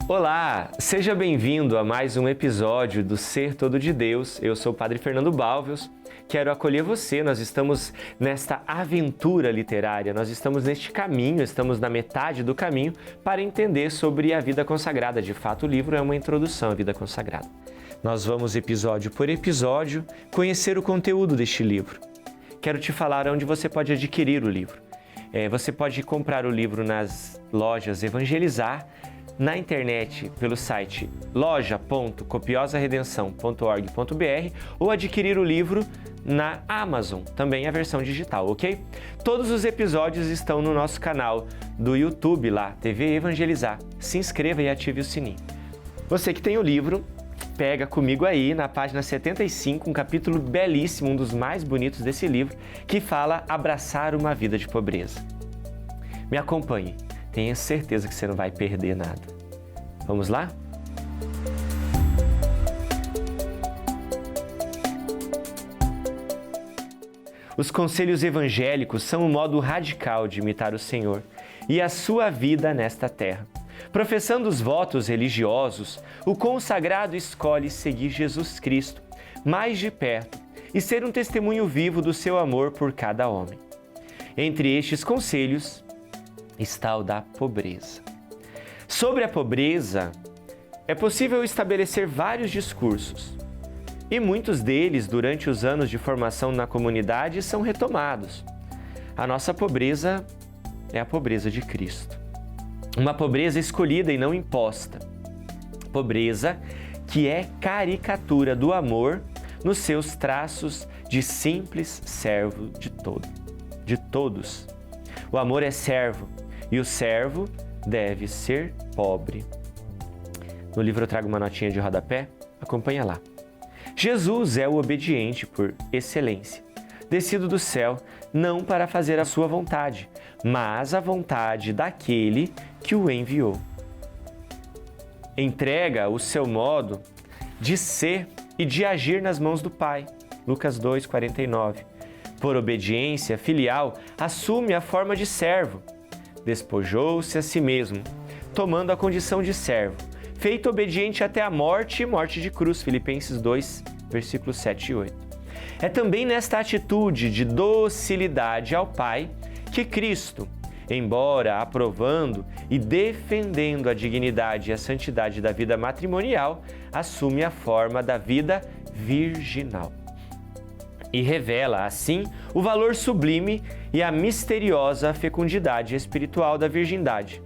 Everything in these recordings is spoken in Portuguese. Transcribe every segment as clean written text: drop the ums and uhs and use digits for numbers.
Olá, seja bem-vindo a mais um episódio do Ser Todo de Deus. Eu sou o Padre Fernando Balvios, quero acolher você. Nós estamos nesta aventura literária, nós estamos neste caminho, estamos na metade do caminho para entender sobre a vida consagrada. De fato, o livro é uma introdução à vida consagrada. Nós vamos, episódio por episódio, conhecer o conteúdo deste livro. Quero te falar onde você pode adquirir o livro. Você pode comprar o livro nas lojas Evangelizar, na internet pelo site loja.copiosaredenção.org.br ou adquirir o livro na Amazon, também a versão digital, ok? Todos os episódios estão no nosso canal do YouTube lá, TV Evangelizar. Se inscreva e ative o sininho. Você que tem o livro, pega comigo aí na página 75, um capítulo belíssimo, um dos mais bonitos desse livro, que fala abraçar uma vida de pobreza. Me acompanhe. Tenha certeza que você não vai perder nada. Vamos lá? Os conselhos evangélicos são um modo radical de imitar o Senhor e a sua vida nesta terra. Professando os votos religiosos, o consagrado escolhe seguir Jesus Cristo mais de perto e ser um testemunho vivo do seu amor por cada homem. Entre estes conselhos está o da pobreza. Sobre a pobreza, é possível estabelecer vários discursos, e muitos deles, durante os anos de formação na comunidade, são retomados. A nossa pobreza é a pobreza de Cristo. Uma pobreza escolhida e não imposta. Pobreza que é caricatura do amor nos seus traços de simples servo de todos. O amor é servo, e o servo deve ser pobre. No livro eu trago uma notinha de rodapé, acompanha lá. Jesus é o obediente por excelência, descido do céu não para fazer a sua vontade, mas a vontade daquele que o enviou. Entrega o seu modo de ser e de agir nas mãos do Pai. Lucas 2:49. Por obediência filial, assume a forma de servo. Despojou-se a si mesmo, tomando a condição de servo, feito obediente até a morte e morte de cruz. Filipenses 2, versículos 7 e 8. É também nesta atitude de docilidade ao Pai que Cristo, embora aprovando e defendendo a dignidade e a santidade da vida matrimonial, assume a forma da vida virginal. E revela, assim, o valor sublime e a misteriosa fecundidade espiritual da virgindade.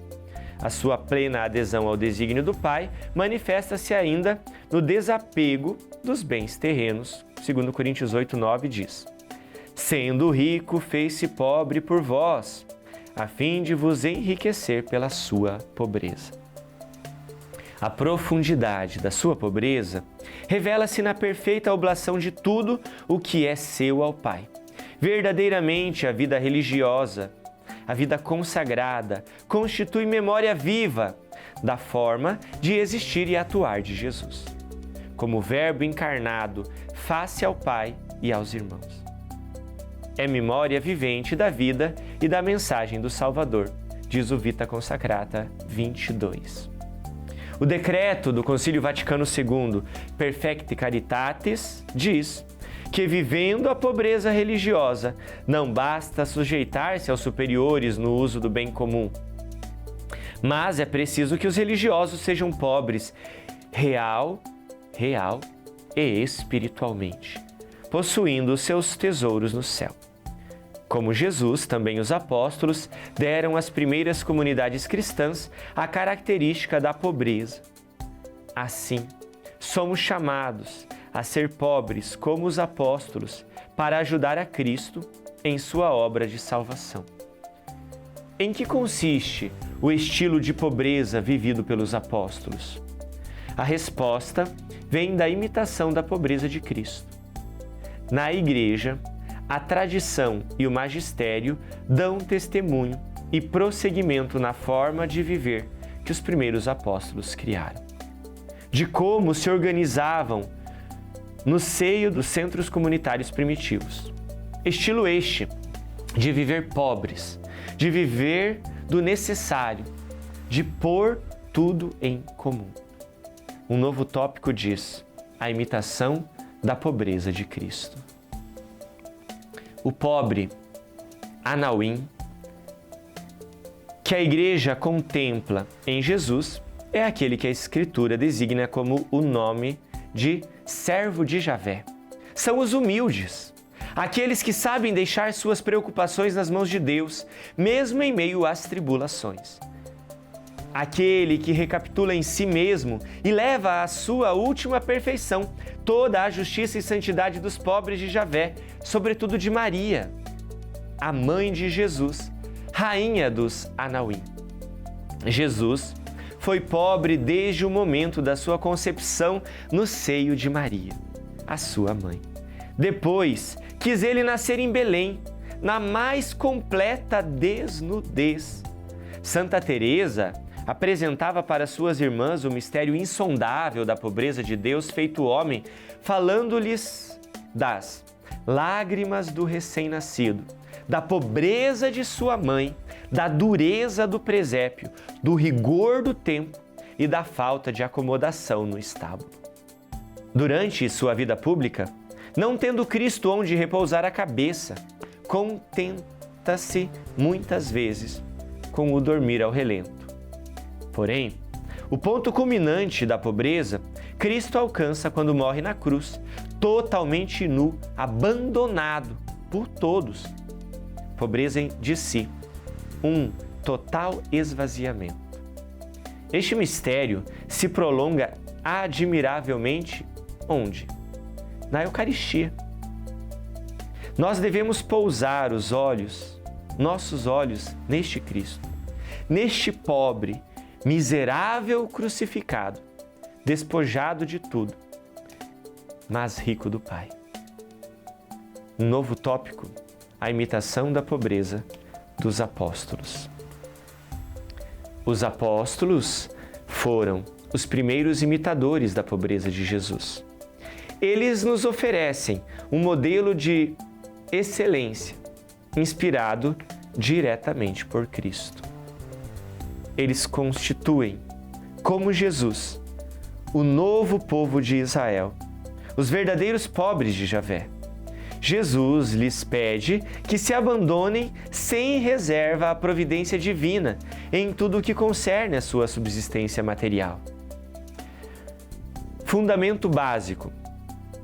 A sua plena adesão ao desígnio do Pai manifesta-se ainda no desapego dos bens terrenos. 2 Coríntios 8:9 diz: Sendo rico, fez-se pobre por vós, a fim de vos enriquecer pela sua pobreza. A profundidade da sua pobreza revela-se na perfeita oblação de tudo o que é seu ao Pai. Verdadeiramente, a vida religiosa, a vida consagrada, constitui memória viva da forma de existir e atuar de Jesus, como Verbo encarnado face ao Pai e aos irmãos. É memória vivente da vida e da mensagem do Salvador, diz o Vita Consacrata 22. O decreto do Concílio Vaticano II, Perfecti Caritatis, diz que, vivendo a pobreza religiosa, não basta sujeitar-se aos superiores no uso do bem comum, mas é preciso que os religiosos sejam pobres real e espiritualmente, possuindo os seus tesouros no céu. Como Jesus, também os apóstolos deram às primeiras comunidades cristãs a característica da pobreza. Assim, somos chamados a ser pobres como os apóstolos para ajudar a Cristo em sua obra de salvação. Em que consiste o estilo de pobreza vivido pelos apóstolos? A resposta vem da imitação da pobreza de Cristo. Na Igreja, a tradição e o magistério dão testemunho e prosseguimento na forma de viver que os primeiros apóstolos criaram. De como se organizavam no seio dos centros comunitários primitivos. Estilo este de viver pobres, de viver do necessário, de pôr tudo em comum. Um novo tópico diz: a imitação da pobreza de Cristo. O pobre Anauim, que a Igreja contempla em Jesus, é aquele que a Escritura designa como o nome de servo de Javé. São os humildes, aqueles que sabem deixar suas preocupações nas mãos de Deus, mesmo em meio às tribulações. Aquele que recapitula em si mesmo e leva à sua última perfeição toda a justiça e santidade dos pobres de Javé, sobretudo de Maria, a mãe de Jesus, rainha dos Anauim. Jesus foi pobre desde o momento da sua concepção no seio de Maria, a sua mãe. Depois, quis ele nascer em Belém, na mais completa desnudez. Santa Teresa apresentava para suas irmãs o mistério insondável da pobreza de Deus feito homem, falando-lhes das lágrimas do recém-nascido, da pobreza de sua mãe, da dureza do presépio, do rigor do tempo e da falta de acomodação no estábulo. Durante sua vida pública, não tendo Cristo onde repousar a cabeça, contenta-se muitas vezes com o dormir ao relento. Porém, o ponto culminante da pobreza, Cristo alcança quando morre na cruz, totalmente nu, abandonado por todos. Pobreza de si, um total esvaziamento. Este mistério se prolonga admiravelmente onde? Na Eucaristia. Nós devemos pousar nossos olhos neste Cristo, neste pobre, miserável crucificado, despojado de tudo, mas rico do Pai. Um novo tópico, a imitação da pobreza dos apóstolos. Os apóstolos foram os primeiros imitadores da pobreza de Jesus. Eles nos oferecem um modelo de excelência, inspirado diretamente por Cristo. Eles constituem, como Jesus, o novo povo de Israel, os verdadeiros pobres de Javé. Jesus lhes pede que se abandonem sem reserva à providência divina em tudo o que concerne a sua subsistência material. Fundamento básico: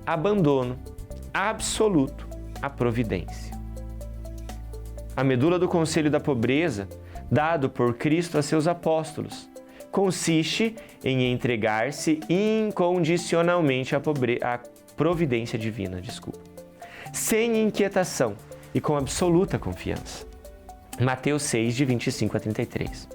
abandono absoluto à providência. A medula do conselho da pobreza, dado por Cristo a seus apóstolos, consiste em entregar-se incondicionalmente à providência divina, sem inquietação e com absoluta confiança. Mateus 6, de 25 a 33.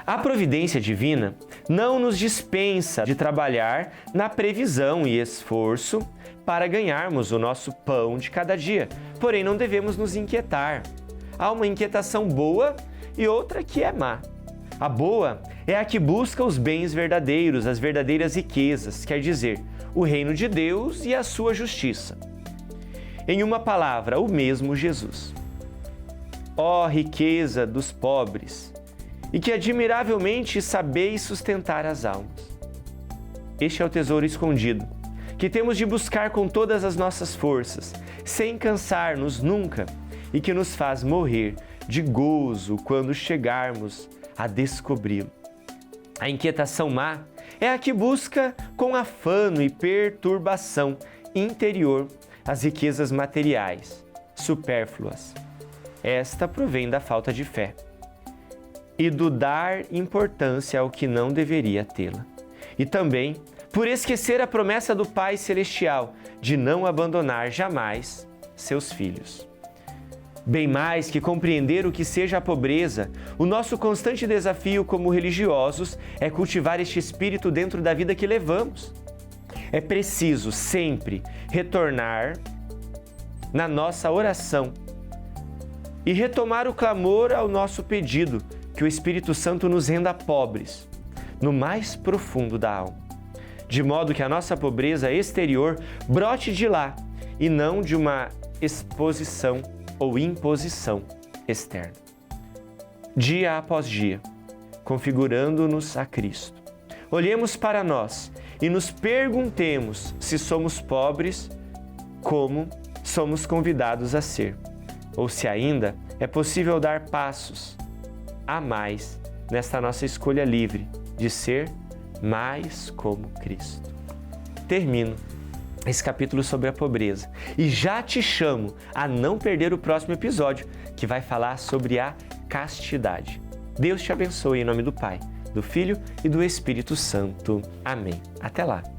A providência divina não nos dispensa de trabalhar na previsão e esforço para ganharmos o nosso pão de cada dia, porém não devemos nos inquietar. Há uma inquietação boa e outra que é má. A boa é a que busca os bens verdadeiros, as verdadeiras riquezas, quer dizer, o reino de Deus e a sua justiça. Em uma palavra, o mesmo Jesus. Ó riqueza dos pobres, e que admiravelmente sabeis sustentar as almas. Este é o tesouro escondido, que temos de buscar com todas as nossas forças, sem cansar-nos nunca, e que nos faz morrer de gozo quando chegarmos a descobri-lo. A inquietação má é a que busca com afano e perturbação interior as riquezas materiais, supérfluas. Esta provém da falta de fé e do dar importância ao que não deveria tê-la. E também por esquecer a promessa do Pai Celestial de não abandonar jamais seus filhos. Bem mais que compreender o que seja a pobreza, o nosso constante desafio como religiosos é cultivar este espírito dentro da vida que levamos. É preciso sempre retornar na nossa oração e retomar o clamor ao nosso pedido que o Espírito Santo nos renda pobres, no mais profundo da alma, de modo que a nossa pobreza exterior brote de lá e não de uma exposição ou imposição externa. Dia após dia, configurando-nos a Cristo. Olhemos para nós e nos perguntemos se somos pobres como somos convidados a ser, ou se ainda é possível dar passos a mais nesta nossa escolha livre de ser mais como Cristo. Termino esse capítulo sobre a pobreza e já te chamo a não perder o próximo episódio, que vai falar sobre a castidade. Deus te abençoe em nome do Pai, do Filho e do Espírito Santo. Amém. Até lá!